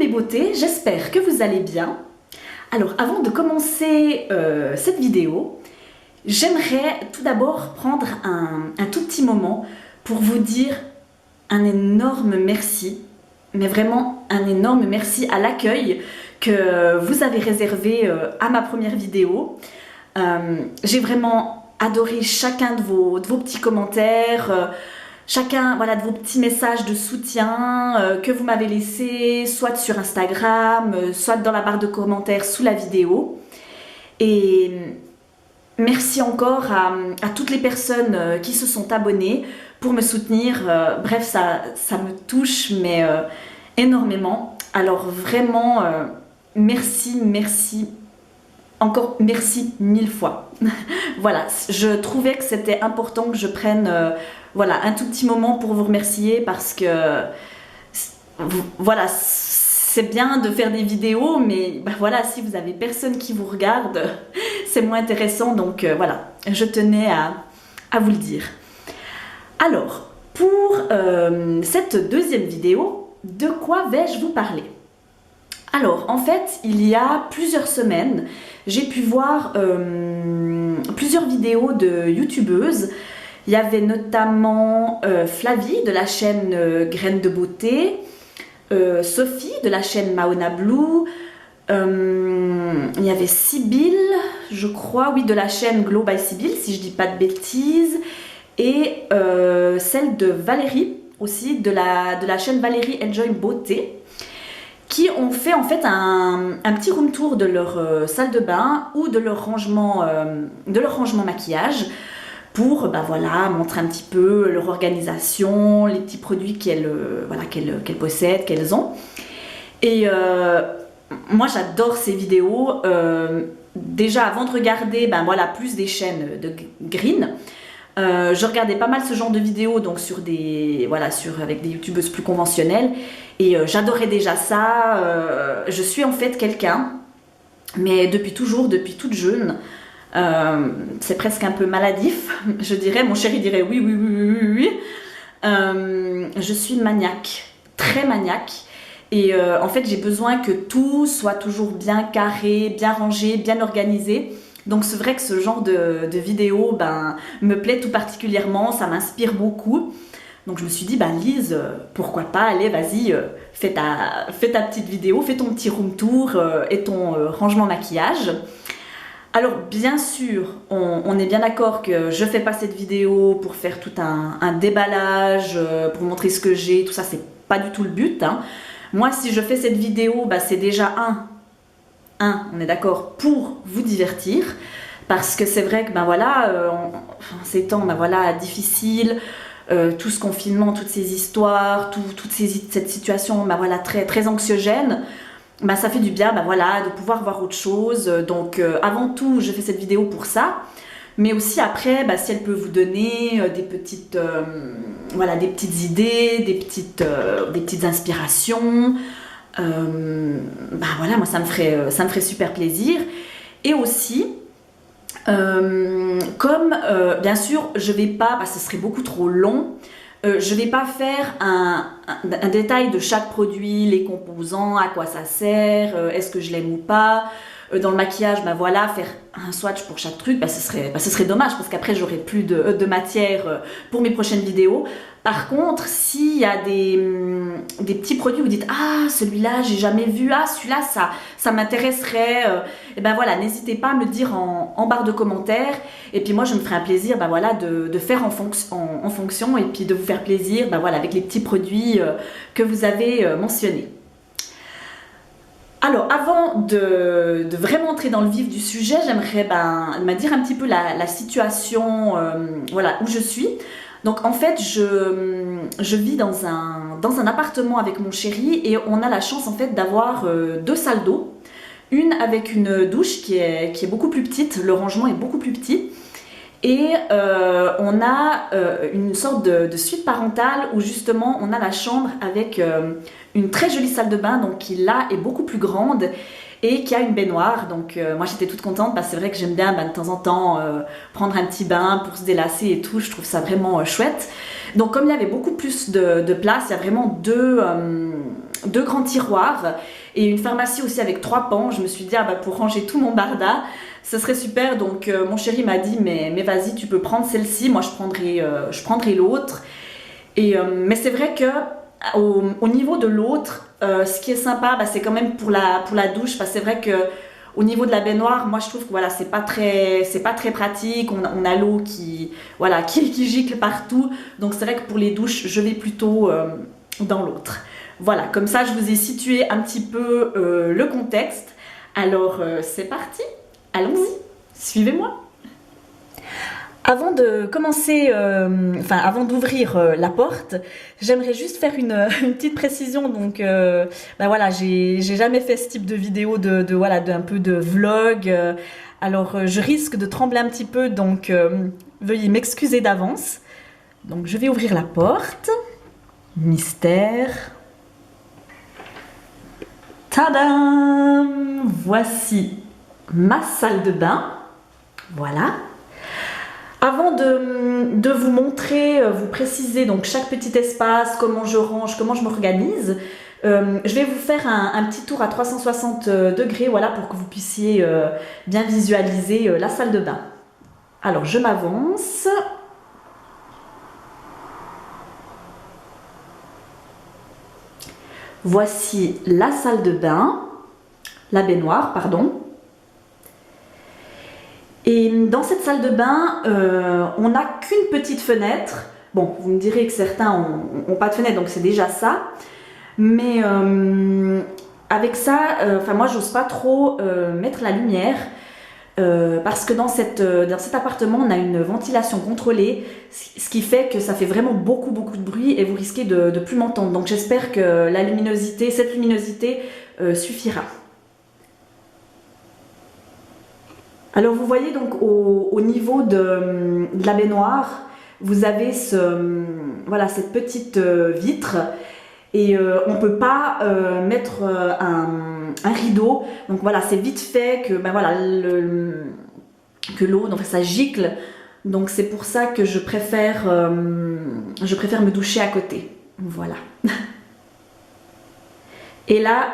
beautés, j'espère que vous allez bien. Alors avant de commencer cette vidéo, j'aimerais tout d'abord prendre un tout petit moment pour vous dire un énorme merci, mais vraiment un énorme merci à l'accueil que vous avez réservé à ma première vidéo. J'ai vraiment adoré chacun de vos petits commentaires, chacun de vos petits messages de soutien que vous m'avez laissés, soit sur Instagram, soit dans la barre de commentaires sous la vidéo. Et merci encore à toutes les personnes qui se sont abonnées pour me soutenir. Bref, ça me touche, mais énormément. Alors vraiment, merci, encore merci 1000 fois. Voilà, je trouvais que c'était important que je prenne un tout petit moment pour vous remercier parce que voilà, c'est bien de faire des vidéos, mais si vous avez personne qui vous regarde, c'est moins intéressant. Donc voilà, je tenais à vous le dire. Alors, pour cette deuxième vidéo, de quoi vais-je vous parler? Alors, en fait, il y a plusieurs semaines, j'ai pu voir plusieurs vidéos de youtubeuses. Il y avait notamment Flavie de la chaîne Graines de Beauté, Sophie de la chaîne Maona Blue, il y avait Sybille, je crois, oui, de la chaîne Glow by Sybille, si je dis pas de bêtises, et celle de Valérie aussi, de la chaîne Valérie Enjoy Beauté, qui ont fait en fait un petit room tour de leur salle de bain ou de leur rangement maquillage pour montrer un petit peu leur organisation, les petits produits qu'elles possèdent, qu'elles ont. Et moi j'adore ces vidéos. Déjà avant de regarder plus des chaînes de green, je regardais pas mal ce genre de vidéos donc avec des youtubeuses plus conventionnelles et j'adorais déjà ça. Je suis en fait quelqu'un, mais depuis toujours, depuis toute jeune, c'est presque un peu maladif, je dirais, mon chéri dirait oui. Je suis maniaque, très maniaque, et en fait j'ai besoin que tout soit toujours bien carré, bien rangé, bien organisé. Donc c'est vrai que ce genre de vidéo me plaît tout particulièrement, ça m'inspire beaucoup. Donc je me suis dit, Lise, pourquoi pas, allez, vas-y, fais ta petite vidéo, fais ton petit room tour et ton rangement maquillage. Alors bien sûr, on est bien d'accord que je fais pas cette vidéo pour faire tout un déballage, pour montrer ce que j'ai, tout ça, c'est pas du tout le but, hein. Moi, si je fais cette vidéo, c'est déjà on est d'accord, pour vous divertir, parce que c'est vrai que en ces temps difficiles, tout ce confinement, toutes ces histoires, cette situation très, très anxiogène, ça fait du bien de pouvoir voir autre chose. Donc avant tout, je fais cette vidéo pour ça, mais aussi après, si elle peut vous donner des petites idées, des petites inspirations, moi ça me ferait super plaisir. Et aussi comme bien sûr je vais pas, parce que ce serait beaucoup trop long, je vais pas faire un détail de chaque produit, les composants, à quoi ça sert, est-ce que je l'aime ou pas. Dans le maquillage, faire un swatch pour chaque truc, ce serait dommage parce qu'après j'aurai plus de matière pour mes prochaines vidéos. Par contre, s'il y a des petits produits où vous dites celui-là j'ai jamais vu, celui-là ça m'intéresserait, n'hésitez pas à me le dire en barre de commentaires, et puis moi je me ferai un plaisir de faire en fonction et puis de vous faire plaisir avec les petits produits que vous avez mentionnés. Alors, avant de vraiment entrer dans le vif du sujet, j'aimerais dire un petit peu la situation où je suis. Donc, en fait, je vis dans un appartement avec mon chéri et on a la chance en fait d'avoir deux salles d'eau. Une avec une douche qui est beaucoup plus petite, le rangement est beaucoup plus petit. Et on a une sorte de suite parentale où justement on a la chambre avec une très jolie salle de bain, donc qui là est beaucoup plus grande. et qui a une baignoire. Donc moi j'étais toute contente parce que c'est vrai que j'aime bien de temps en temps prendre un petit bain pour se délasser et tout, je trouve ça vraiment chouette. Donc comme il y avait beaucoup plus de place, il y a vraiment deux grands tiroirs et une pharmacie aussi avec 3 pans. Je me suis dit ah bah pour ranger tout mon barda, ce serait super. Donc mon chéri m'a dit mais vas-y tu peux prendre celle-ci, moi je prendrai l'autre. Et mais c'est vrai que au niveau de l'autre, ce qui est sympa, bah, c'est quand même pour la douche, parce que c'est vrai que au niveau de la baignoire, moi je trouve que voilà, c'est pas très pratique. On a l'eau voilà, qui gicle partout. Donc c'est vrai que pour les douches, je vais plutôt dans l'autre. Voilà, comme ça je vous ai situé un petit peu le contexte. Alors c'est parti, allons-y, suivez-moi. Avant de commencer, avant d'ouvrir la porte, j'aimerais juste faire une petite précision. Donc, voilà, j'ai jamais fait ce type de vidéo d'un peu de vlog. Alors, je risque de trembler un petit peu, donc veuillez m'excuser d'avance. Donc, je vais ouvrir la porte. Mystère. Tadam! Voici ma salle de bain. Voilà. Avant de vous montrer, vous préciser donc chaque petit espace, comment je range, comment je m'organise, je vais vous faire un petit tour à 360 degrés, voilà, pour que vous puissiez bien visualiser la salle de bain. Alors je m'avance. Voici la salle de bain, la baignoire, pardon. Et dans cette salle de bain, on n'a qu'une petite fenêtre. Bon, vous me direz que certains n'ont pas de fenêtre, donc c'est déjà ça. Mais avec ça, moi, j'ose pas trop mettre la lumière parce que dans cet appartement, on a une ventilation contrôlée, ce qui fait que ça fait vraiment beaucoup de bruit et vous risquez de plus m'entendre. Donc j'espère que cette luminosité suffira. Alors vous voyez donc au niveau de la baignoire, vous avez cette petite vitre et on ne peut pas mettre un rideau. Donc voilà, c'est vite fait que que l'eau, donc ça gicle. Donc c'est pour ça que je préfère me doucher à côté. Voilà. Et là,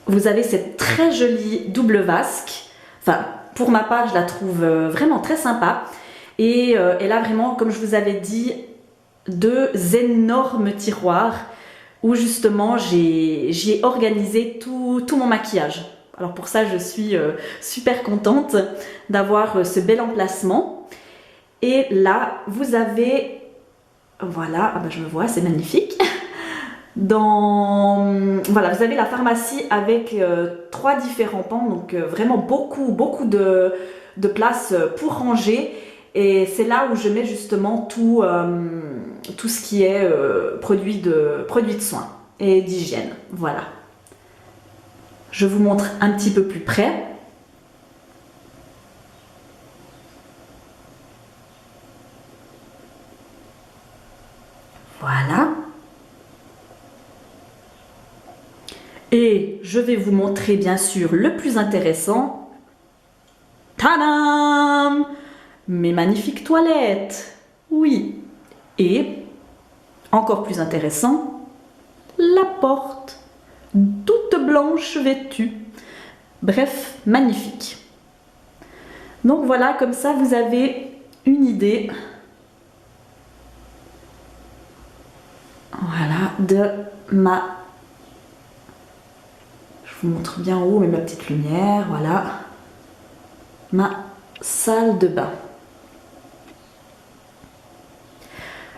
vous avez cette très jolie double vasque. Enfin, pour ma part, je la trouve vraiment très sympa. Et elle a vraiment, comme je vous avais dit, 2 énormes tiroirs où justement j'ai organisé tout mon maquillage. Alors pour ça, je suis super contente d'avoir ce bel emplacement. Et là, vous avez... Voilà, ah ben je me vois, c'est magnifique. Voilà, vous avez la pharmacie avec 3 différents pans, donc vraiment beaucoup de place pour ranger. Et c'est là où je mets justement tout ce qui est produits de soins et d'hygiène. Voilà. Je vous montre un petit peu plus près. Voilà. Et je vais vous montrer bien sûr le plus intéressant. Tadam! Mes magnifiques toilettes. Oui. Et, encore plus intéressant, la porte. Toute blanche vêtue. Bref, magnifique. Donc voilà, comme ça vous avez une idée. Voilà, de ma... Je vous montre bien en haut, mais ma petite lumière, voilà. Ma salle de bain.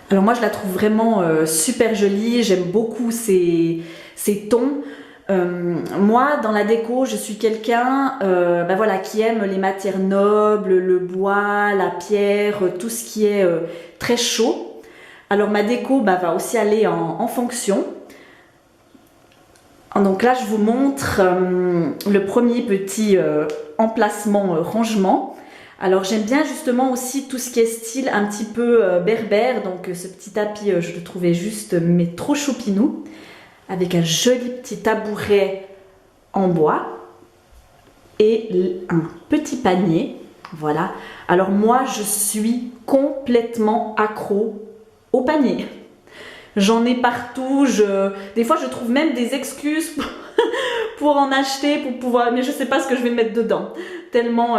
Alors moi je la trouve vraiment super jolie, j'aime beaucoup ces tons. Moi dans la déco je suis quelqu'un qui aime les matières nobles, le bois, la pierre, tout ce qui est très chaud. Alors ma déco va aussi aller en fonction. Donc là je vous montre le premier petit emplacement rangement. Alors j'aime bien justement aussi tout ce qui est style un petit peu berbère, donc ce petit tapis je le trouvais juste mais trop choupinou, avec un joli petit tabouret en bois et un petit panier. Voilà. Alors moi, je suis complètement accro au panier. J'en ai partout. Des fois, je trouve même des excuses pour en acheter, pour pouvoir. Mais je sais pas ce que je vais mettre dedans. Tellement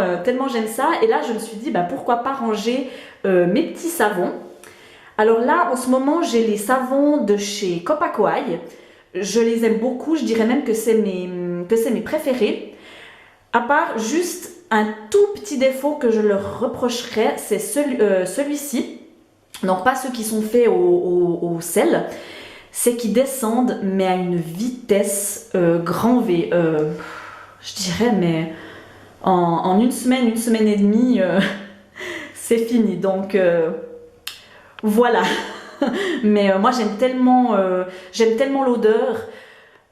j'aime ça. Et là, je me suis dit, bah, pourquoi pas ranger mes petits savons. Alors là, en ce moment, j'ai les savons de chez Copacoaï. Je les aime beaucoup. Je dirais même que c'est mes préférés. À part juste un tout petit défaut que je leur reprocherais, c'est celui-ci. Donc pas ceux qui sont faits au sel. C'est qu'ils descendent, mais à une vitesse grand V. Je dirais, mais en une semaine et demie, c'est fini. Donc voilà. Mais moi j'aime tellement l'odeur.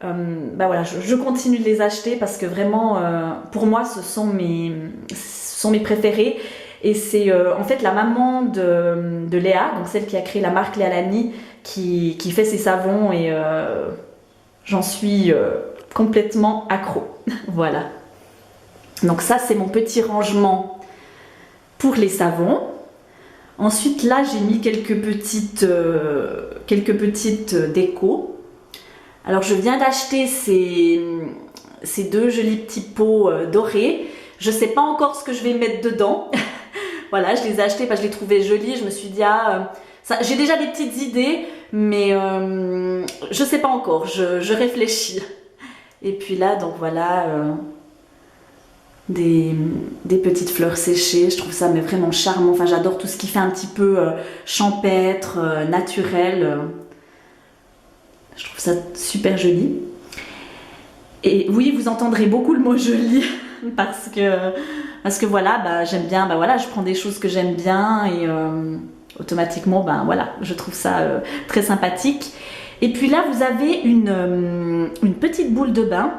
Bah voilà, je continue de les acheter parce que vraiment, pour moi, ce sont mes préférés. Et c'est en fait la maman de Léa, donc celle qui a créé la marque Léa Lani, qui fait ses savons et j'en suis complètement accro. Voilà. Donc ça, c'est mon petit rangement pour les savons. Ensuite, là, j'ai mis quelques petites décos. Alors je viens d'acheter ces deux jolis petits pots dorés. Je ne sais pas encore ce que je vais mettre dedans. Voilà, je les ai achetés parce que je les trouvais jolis. Je me suis dit, j'ai déjà des petites idées, mais je ne sais pas encore. Je réfléchis. Et puis là, donc voilà, des petites fleurs séchées. Je trouve ça mais vraiment charmant. Enfin, j'adore tout ce qui fait un petit peu champêtre, naturel. Je trouve ça super joli. Et oui, vous entendrez beaucoup le mot joli parce que voilà, bah, j'aime bien, bah voilà, je prends des choses que j'aime bien et automatiquement, bah voilà, je trouve ça très sympathique. Et puis là, vous avez une petite boule de bain.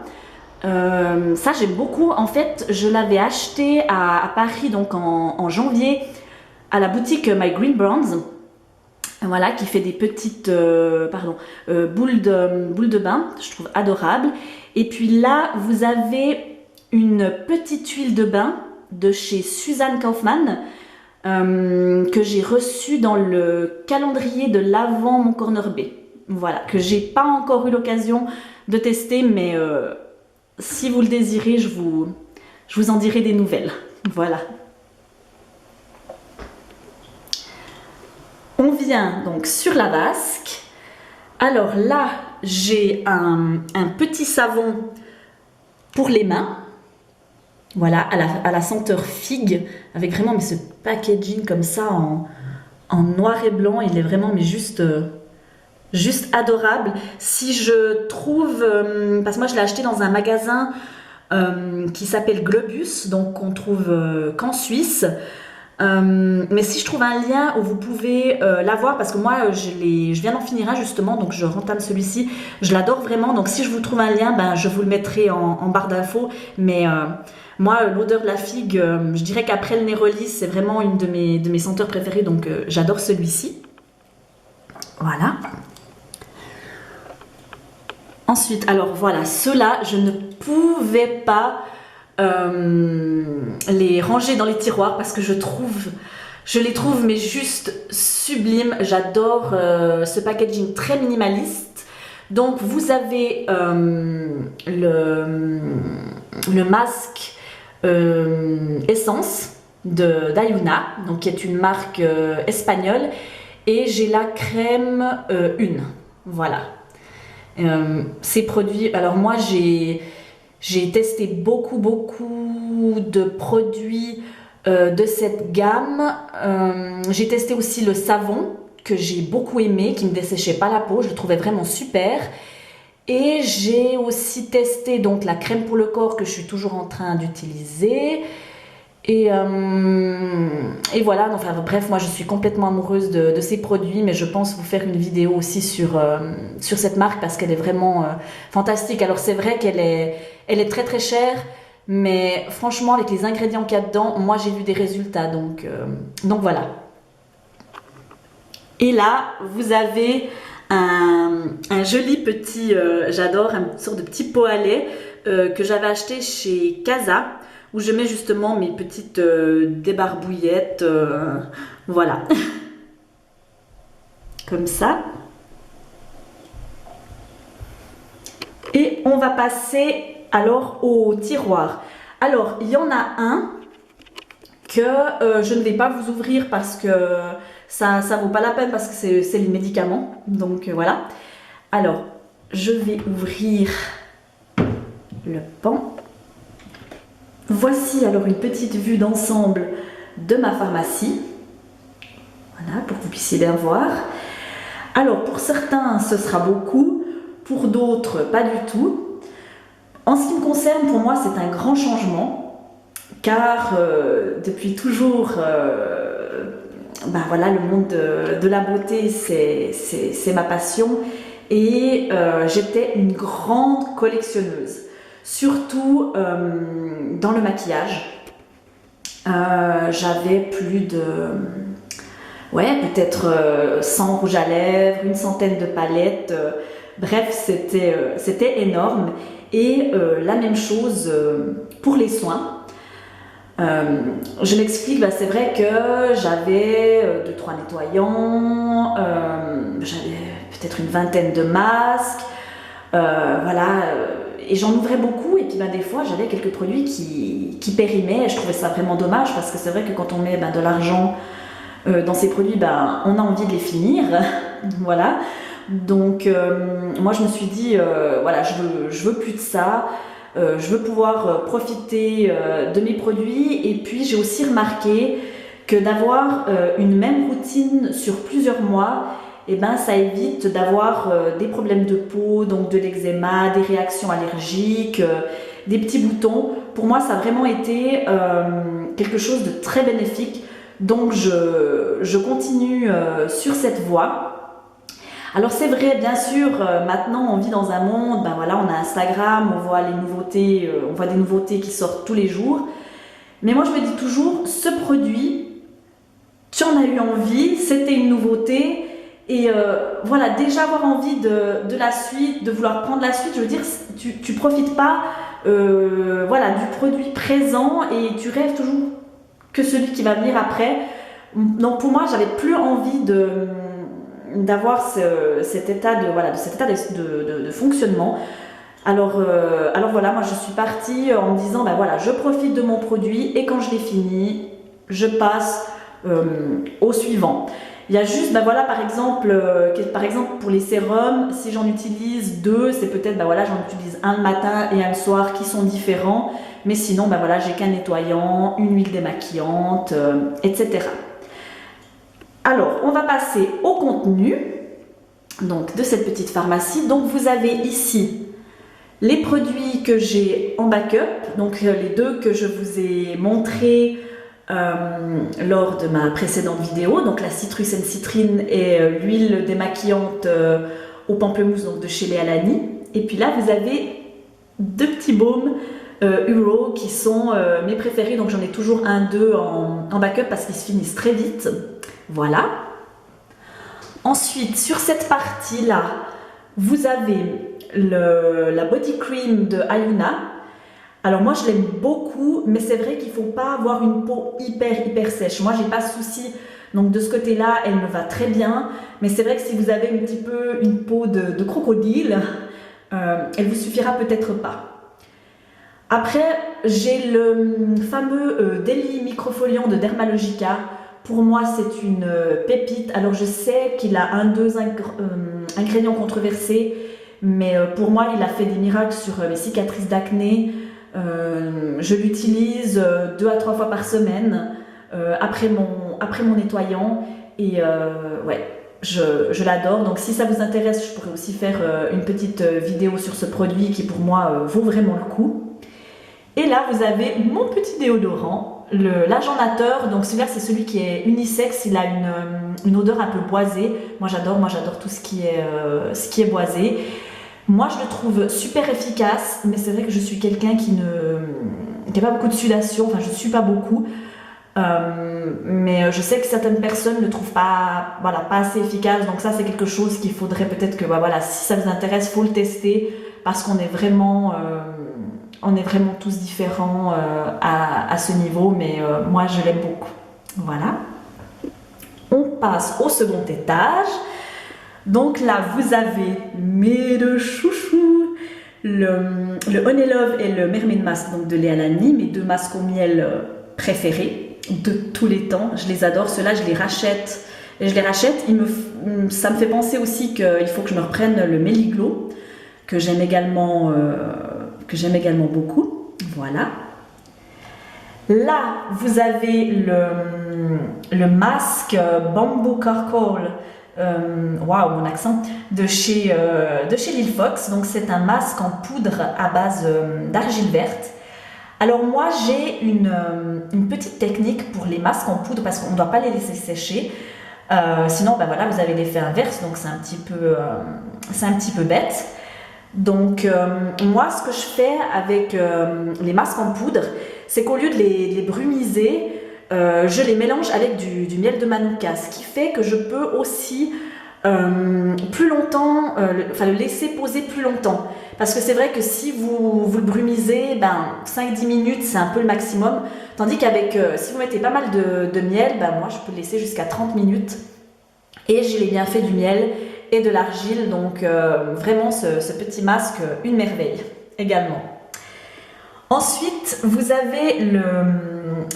Ça, j'aime beaucoup. En fait, je l'avais acheté à Paris donc en janvier à la boutique My Green Brands. Voilà, qui fait des petites boules de bain, je trouve adorable. Et puis là, vous avez une petite huile de bain de chez Suzanne Kaufmann que j'ai reçue dans le calendrier de l'Avent Mon Corner B. Voilà, que j'ai pas encore eu l'occasion de tester, mais si vous le désirez, je vous en dirai des nouvelles. Voilà. On vient donc sur la vasque. Alors là, j'ai un petit savon pour les mains. Voilà, à la senteur figue, avec vraiment mais ce packaging comme ça en noir et blanc. Il est vraiment mais juste adorable. Si je trouve, parce que moi je l'ai acheté dans un magasin qui s'appelle Globus, donc on trouve qu'en Suisse. Mais si je trouve un lien où vous pouvez l'avoir, parce que moi je viens d'en finir un justement, donc je rentame celui-ci, je l'adore vraiment, donc si je vous trouve un lien, ben, je vous le mettrai en barre d'infos. Mais moi l'odeur de la figue, je dirais qu'après le Neroli, c'est vraiment une de mes senteurs préférées, donc j'adore celui-ci. Voilà. Ensuite, alors voilà, ceux-là, je ne pouvais pas les ranger dans les tiroirs parce que je les trouve mais juste sublimes. J'adore ce packaging très minimaliste. Donc vous avez le masque essence d'Ayuna, donc qui est une marque espagnole, et j'ai la crème une. Voilà. Ces produits, alors moi j'ai testé beaucoup de produits de cette gamme. J'ai testé aussi le savon que j'ai beaucoup aimé, qui ne me desséchait pas la peau, je le trouvais vraiment super. Et j'ai aussi testé donc la crème pour le corps que je suis toujours en train d'utiliser. Et voilà, enfin bref, moi je suis complètement amoureuse de ces produits, mais je pense vous faire une vidéo aussi sur cette marque parce qu'elle est vraiment fantastique. Alors c'est vrai qu'elle est très très chère, mais franchement avec les ingrédients qu'il y a dedans, moi j'ai vu des résultats, donc voilà. Et là, vous avez un joli petit, j'adore, une sorte de petit pot à lait que j'avais acheté chez Casa, où je mets justement mes petites débarbouillettes, voilà, comme ça. Et on va passer alors au tiroir. Alors, il y en a un que je ne vais pas vous ouvrir parce que ça vaut pas la peine, parce que c'est les médicaments. Donc voilà. Alors, je vais ouvrir le pan. Voici alors une petite vue d'ensemble de ma pharmacie. Voilà, pour que vous puissiez bien voir. Alors, pour certains, ce sera beaucoup. Pour d'autres, pas du tout. En ce qui me concerne, pour moi, c'est un grand changement, car depuis toujours, voilà, le monde de la beauté, c'est ma passion, et j'étais une grande collectionneuse, surtout dans le maquillage. J'avais plus de, ouais, peut-être 100 rouges à lèvres, une centaine de palettes. Bref, c'était énorme. Et la même chose pour les soins. Je m'explique, c'est vrai que j'avais 2-3 nettoyants, j'avais peut-être une vingtaine de masques, voilà, et j'en ouvrais beaucoup, et puis des fois j'avais quelques produits qui périmaient, et je trouvais ça vraiment dommage, parce que c'est vrai que quand on met de l'argent dans ces produits, on a envie de les finir, voilà. Donc moi je me suis dit voilà, je veux plus de ça, je veux pouvoir profiter de mes produits, et puis j'ai aussi remarqué que d'avoir une même routine sur plusieurs mois, ça évite d'avoir des problèmes de peau, donc de l'eczéma, des réactions allergiques, des petits boutons. Pour moi ça a vraiment été quelque chose de très bénéfique, donc je continue sur cette voie. Alors c'est vrai, bien sûr, maintenant on vit dans un monde, voilà, on a Instagram, on voit les nouveautés, on voit des nouveautés qui sortent tous les jours. Mais moi je me dis toujours, ce produit, tu en as eu envie, c'était une nouveauté, et voilà, déjà avoir envie de la suite, de vouloir prendre la suite, je veux dire, tu profites pas voilà, du produit présent, et tu rêves toujours que celui qui va venir après. Donc pour moi, j'avais plus envie d'avoir cet état de fonctionnement. Alors voilà, moi je suis partie en me disant voilà, je profite de mon produit, et quand je l'ai fini, je passe au suivant. Il y a juste voilà, par exemple pour les sérums, si j'en utilise 2, c'est peut-être voilà, j'en utilise un le matin et un le soir qui sont différents, mais sinon voilà, j'ai qu'un nettoyant, une huile démaquillante, etc. Alors, on va passer au contenu donc, de cette petite pharmacie. Donc, vous avez ici les produits que j'ai en backup, donc les 2 que je vous ai montrés lors de ma précédente vidéo, donc la Citrus and Citrine et l'huile démaquillante au pamplemousse, donc de chez Léa Lani. Et puis là, vous avez 2 petits baumes Huro qui sont mes préférés, donc j'en ai toujours 1-2 en backup parce qu'ils se finissent très vite. Voilà. Ensuite, sur cette partie-là, vous avez la body cream de Ayuna. Alors moi, je l'aime beaucoup, mais c'est vrai qu'il ne faut pas avoir une peau hyper sèche. Moi, j'ai pas de souci. Donc de ce côté-là, elle me va très bien. Mais c'est vrai que si vous avez un petit peu une peau de crocodile, elle vous suffira peut-être pas. Après, j'ai le fameux Daily Microfoliant de Dermalogica. Pour moi, c'est une pépite. Alors, je sais qu'il a 1-2 ingrédients controversés, mais pour moi, il a fait des miracles sur mes cicatrices d'acné. Je l'utilise 2 à 3 fois par semaine après mon nettoyant. Et ouais, je l'adore. Donc, si ça vous intéresse, je pourrais aussi faire une petite vidéo sur ce produit qui, pour moi, vaut vraiment le coup. Et là, vous avez mon petit déodorant, l'Agendateur. Donc celui-là, c'est celui qui est unisexe. Il a une odeur un peu boisée. Moi, j'adore tout ce qui est boisé. Moi, je le trouve super efficace, mais c'est vrai que je suis quelqu'un qui n'a pas beaucoup de sudation. Enfin, je ne suis pas beaucoup. Mais je sais que certaines personnes ne le trouvent pas assez efficace. Donc ça, c'est quelque chose qu'il faudrait peut-être que, voilà, si ça vous intéresse, il faut le tester parce qu'on est vraiment On est vraiment tous différents à ce niveau, mais moi je l'aime beaucoup. Voilà. On passe au second étage. Donc là, vous avez mes deux chouchous, le Honey Love et le Mermaid Mask donc de Léa Lani, mes deux masques au miel préférés de tous les temps. Je les adore, ceux-là je les rachète. Et je les rachète, ça me fait penser aussi qu'il faut que je me reprenne le Meliglo, que j'aime également beaucoup. Voilà. Là, vous avez le masque Bamboo Charcoal, waouh, mon accent, de chez Lil Fox. Donc c'est un masque en poudre à base d'argile verte. Alors moi, j'ai une petite technique pour les masques en poudre parce qu'on ne doit pas les laisser sécher. Sinon, ben voilà, vous avez l'effet inverse, donc c'est un petit peu bête. Donc moi, ce que je fais avec les masques en poudre, c'est qu'au lieu de les brumiser, je les mélange avec du miel de manuka, ce qui fait que je peux aussi plus longtemps, le laisser poser plus longtemps. Parce que c'est vrai que si vous le brumisez, ben, 5-10 minutes, c'est un peu le maximum. Tandis qu'avec, si vous mettez pas mal de miel, ben, moi je peux le laisser jusqu'à 30 minutes. Et j'ai les bienfaits du miel et de l'argile. Donc vraiment ce petit masque, une merveille également. Ensuite, vous avez le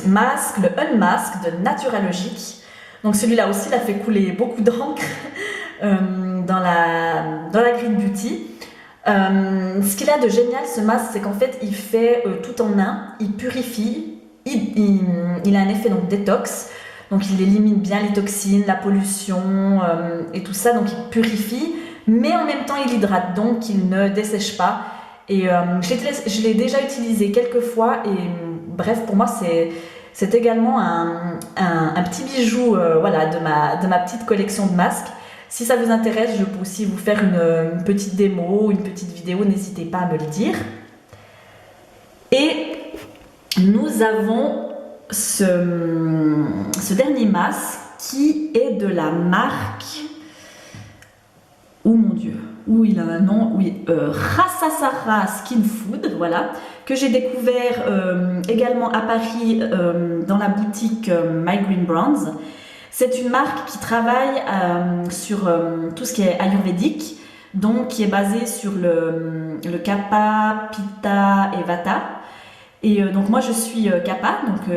masque, le Unmask de Naturalogic. Donc celui-là aussi, il a fait couler beaucoup d'encre dans la Green Beauty. Ce qu'il a de génial, ce masque, c'est qu'en fait, il fait tout en un. Il purifie, il a un effet donc détox. Donc il élimine bien les toxines, la pollution et tout ça. Donc il purifie, mais en même temps, il hydrate. Donc il ne dessèche pas. Et je l'ai déjà utilisé quelques fois et bref, pour moi c'est également un petit bijou voilà, de ma petite collection de masques. Si ça vous intéresse, je peux aussi vous faire une petite démo, une petite vidéo, n'hésitez pas à me le dire. Et nous avons ce dernier masque qui est de la marque... Oh mon Dieu, où il a un nom, oui, Rassasara Skin Food, voilà, que j'ai découvert également à Paris dans la boutique My Green Brands. C'est une marque qui travaille sur tout ce qui est ayurvédique, donc qui est basée sur le Kapha, Pitta et Vata. Et donc moi je suis Kapha, donc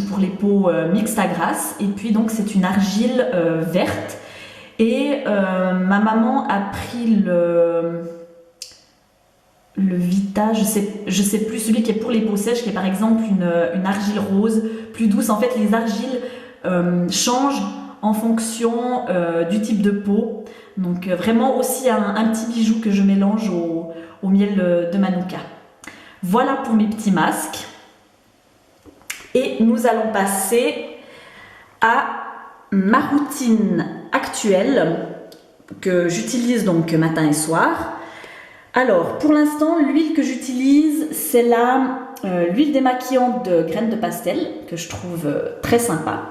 pour les peaux mixtes à grasse, et puis donc c'est une argile verte. Et ma maman a pris le Vita, je sais plus, celui qui est pour les peaux sèches, qui est par exemple une argile rose, plus douce. En fait, les argiles changent en fonction du type de peau. Donc vraiment aussi un petit bijou que je mélange au miel de manuka. Voilà pour mes petits masques. Et nous allons passer à ma routine actuelle que j'utilise donc matin et soir. Alors pour l'instant, l'huile que j'utilise, c'est l'huile démaquillante de graines de pastel que je trouve très sympa.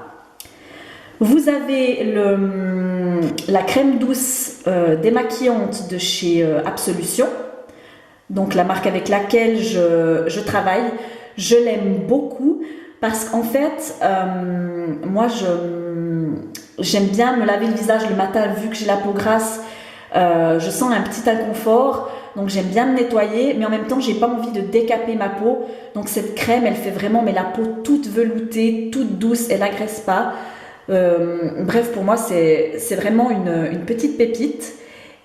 Vous avez la crème douce démaquillante de chez Absolution, donc la marque avec laquelle je travaille. Je l'aime beaucoup parce qu'en fait, moi j'aime bien me laver le visage le matin, vu que j'ai la peau grasse, je sens un petit inconfort, donc j'aime bien me nettoyer, mais en même temps j'ai pas envie de décaper ma peau, donc cette crème elle fait vraiment la peau toute veloutée, toute douce, elle agresse pas. Bref, pour moi c'est vraiment une petite pépite,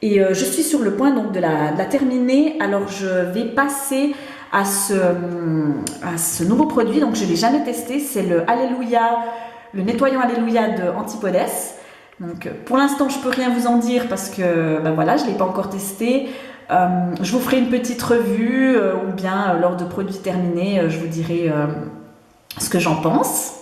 et je suis sur le point donc de la terminer. Alors je vais passer à ce nouveau produit, donc je ne l'ai jamais testé, c'est le Alléluia, le nettoyant Alléluia de Antipodes. Donc pour l'instant je peux rien vous en dire parce que ben voilà, je ne l'ai pas encore testé. Je vous ferai une petite revue ou bien lors de produits terminés, je vous dirai ce que j'en pense.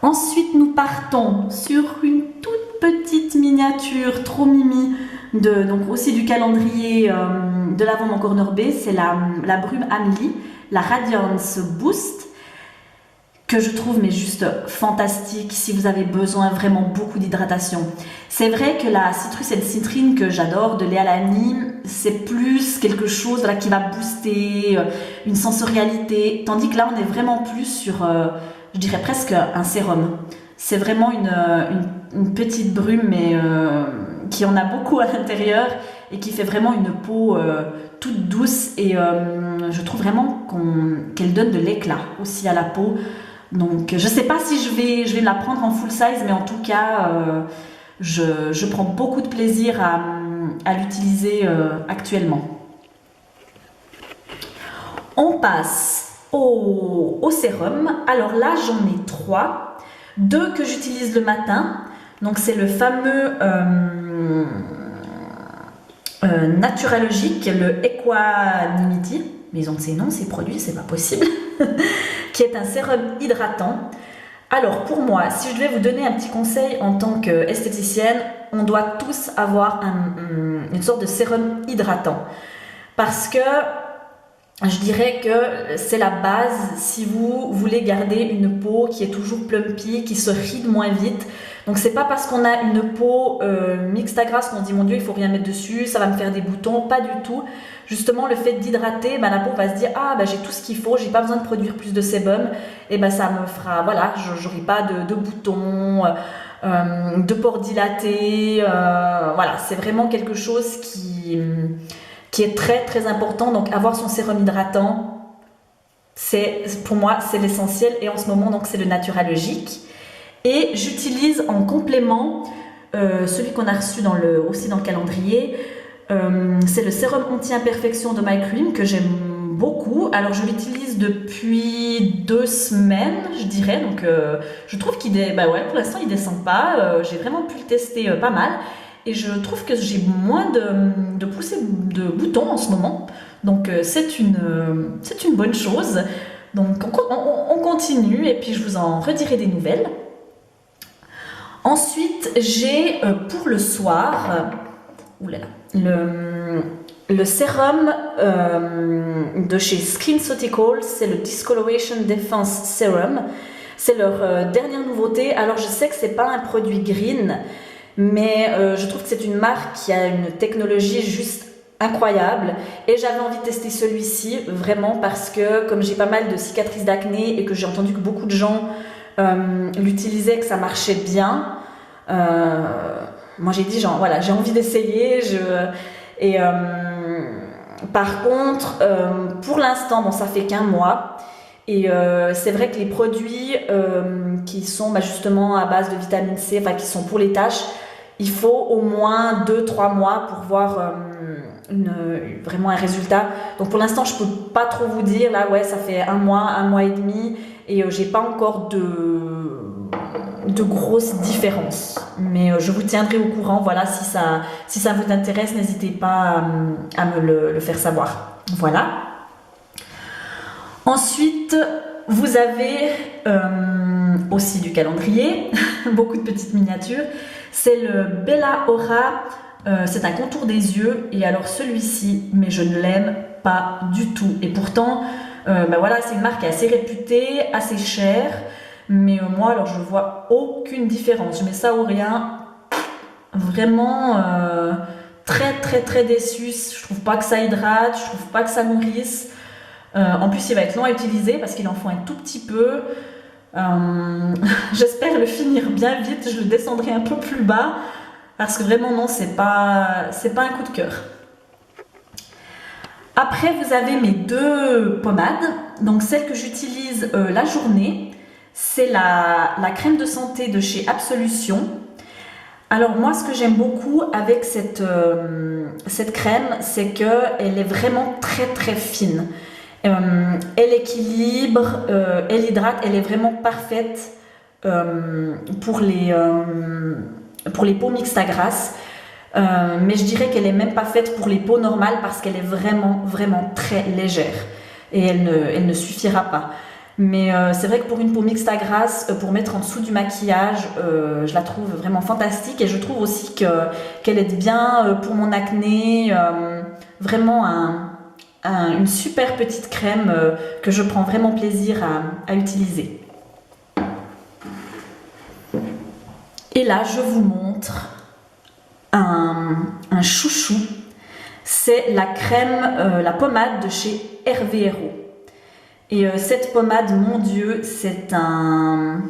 Ensuite nous partons sur une toute petite miniature trop mimi donc aussi du calendrier de l'Avent Mon Corner B. C'est la brume Amelie, la Radiance Boost, que je trouve mais juste fantastique si vous avez besoin vraiment beaucoup d'hydratation. C'est vrai que la Citrus and Citrine que j'adore de Léa Lani, c'est plus quelque chose voilà, qui va booster une sensorialité, tandis que là on est vraiment plus sur, je dirais presque un sérum. C'est vraiment une petite brume mais qui en a beaucoup à l'intérieur et qui fait vraiment une peau toute douce et je trouve vraiment qu'elle donne de l'éclat aussi à la peau. Donc je sais pas si je vais la prendre en full size, mais en tout cas je prends beaucoup de plaisir à l'utiliser actuellement. On passe au sérum. Alors là j'en ai 3, 2 que j'utilise le matin. Donc c'est le fameux Naturalogique, le Equanimity, mais ils ont ces noms, ces produits, c'est pas possible, qui est un sérum hydratant. Alors pour moi, si je devais vous donner un petit conseil en tant qu'esthéticienne, on doit tous avoir une sorte de sérum hydratant. Parce que je dirais que c'est la base si vous voulez garder une peau qui est toujours plumpy, qui se ride moins vite. Donc c'est pas parce qu'on a une peau mixte à grasse qu'on dit mon Dieu il faut rien mettre dessus, ça va me faire des boutons, pas du tout. Justement le fait d'hydrater, la peau va se dire ah j'ai tout ce qu'il faut, j'ai pas besoin de produire plus de sébum, et ça me fera, voilà, j'aurai pas de boutons, de pores dilatés, voilà, c'est vraiment quelque chose qui est très très important. Donc avoir son sérum hydratant, pour moi c'est l'essentiel, et en ce moment donc c'est le Naturalogique. Et j'utilise en complément celui qu'on a reçu aussi dans le calendrier, c'est le sérum anti-imperfection de My Cream que j'aime beaucoup. Alors je l'utilise depuis 2 semaines je dirais, donc je trouve qu'il pour l'instant il descend pas, j'ai vraiment pu le tester pas mal. Et je trouve que j'ai moins de poussées de boutons en ce moment. Donc c'est une bonne chose. Donc on continue et puis je vous en redirai des nouvelles. Ensuite, j'ai pour le soir le sérum de chez SkinCeuticals, c'est le Discoloration Defense Serum. C'est leur dernière nouveauté. Alors je sais que c'est pas un produit green, mais je trouve que c'est une marque qui a une technologie juste incroyable, et j'avais envie de tester celui-ci vraiment parce que comme j'ai pas mal de cicatrices d'acné et que j'ai entendu que beaucoup de gens l'utilisaient, que ça marchait bien, moi j'ai dit genre voilà, j'ai envie d'essayer. Par contre pour l'instant ça fait qu'1 mois. Et c'est vrai que les produits qui sont justement à base de vitamine C, qui sont pour les taches, il faut au moins 2-3 mois pour voir vraiment un résultat. Donc pour l'instant je peux pas trop vous dire, là ouais ça fait 1 mois et demi, et j'ai pas encore de grosses différences. Mais je vous tiendrai au courant, voilà, si ça vous intéresse, n'hésitez pas à me le faire savoir. Voilà. Ensuite, vous avez aussi du calendrier, beaucoup de petites miniatures. C'est le Bella Aura, c'est un contour des yeux. Et alors celui-ci, mais je ne l'aime pas du tout. Et pourtant, voilà, c'est une marque assez réputée, assez chère. Mais moi, alors je vois aucune différence. Je mets ça ou rien. Vraiment très très très déçue. Je trouve pas que ça hydrate, je trouve pas que ça nourrisse. En plus, il va être long à utiliser parce qu'il en faut un tout petit peu. J'espère le finir bien vite. Je le descendrai un peu plus bas parce que vraiment non, c'est pas un coup de cœur. Après, vous avez mes 2 pommades. Donc celle que j'utilise la journée, c'est la crème de santé de chez Absolution. Alors moi, ce que j'aime beaucoup avec cette crème, c'est qu'elle est vraiment très très fine. Elle équilibre, elle hydrate, elle est vraiment parfaite pour les peaux mixtes à grasse. Mais je dirais qu'elle est même pas faite pour les peaux normales parce qu'elle est vraiment vraiment très légère et elle ne suffira pas. Mais c'est vrai que pour une peau mixte à grasse, pour mettre en dessous du maquillage, je la trouve vraiment fantastique, et je trouve aussi qu'elle aide bien pour mon acné. Vraiment une super petite crème que je prends vraiment plaisir à utiliser. Et là, je vous montre un chouchou. C'est la crème, la pommade de chez Hervé Hérault. Et cette pommade, mon Dieu, c'est un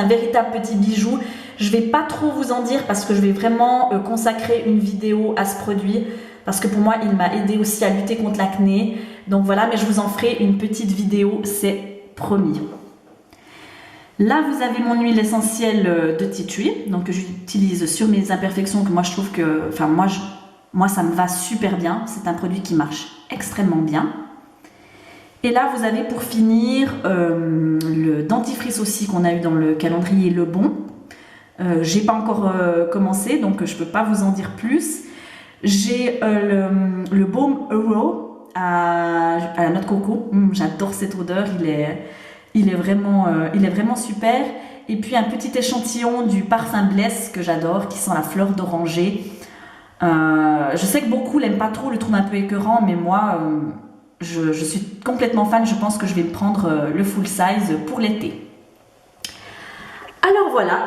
véritable petit bijou. Je vais pas trop vous en dire parce que je vais vraiment consacrer une vidéo à ce produit. Parce que pour moi, il m'a aidé aussi à lutter contre l'acné. Donc voilà, mais je vous en ferai une petite vidéo, c'est promis. Là, vous avez mon huile essentielle de tea tree, donc que j'utilise sur mes imperfections, que moi je trouve que, enfin moi ça me va super bien. C'est un produit qui marche extrêmement bien. Et là, vous avez pour finir le dentifrice aussi qu'on a eu dans le calendrier Le Bon. J'ai pas encore commencé, donc je peux pas vous en dire plus. J'ai le baume Euro à la noix de coco. J'adore cette odeur, il est vraiment super. Et puis un petit échantillon du parfum Bless que j'adore, qui sent la fleur d'oranger. Je sais que beaucoup l'aiment pas trop, le trouvent un peu écœurant, mais moi, je suis complètement fan. Je pense que je vais me prendre le full size pour l'été. Alors voilà,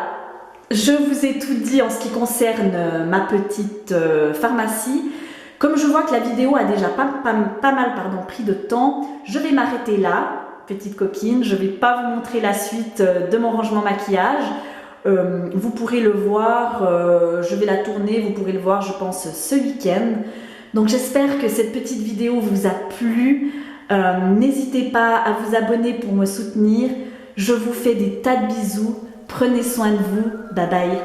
je vous ai tout dit en ce qui concerne ma petite pharmacie. Comme je vois que la vidéo a déjà pas mal pris de temps, je vais m'arrêter là, petite coquine. Je ne vais pas vous montrer la suite de mon rangement maquillage. Vous pourrez le voir, je vais la tourner, vous pourrez le voir je pense ce week-end. Donc j'espère que cette petite vidéo vous a plu. N'hésitez pas à vous abonner pour me soutenir. Je vous fais des tas de bisous. Prenez soin de vous. Bye bye.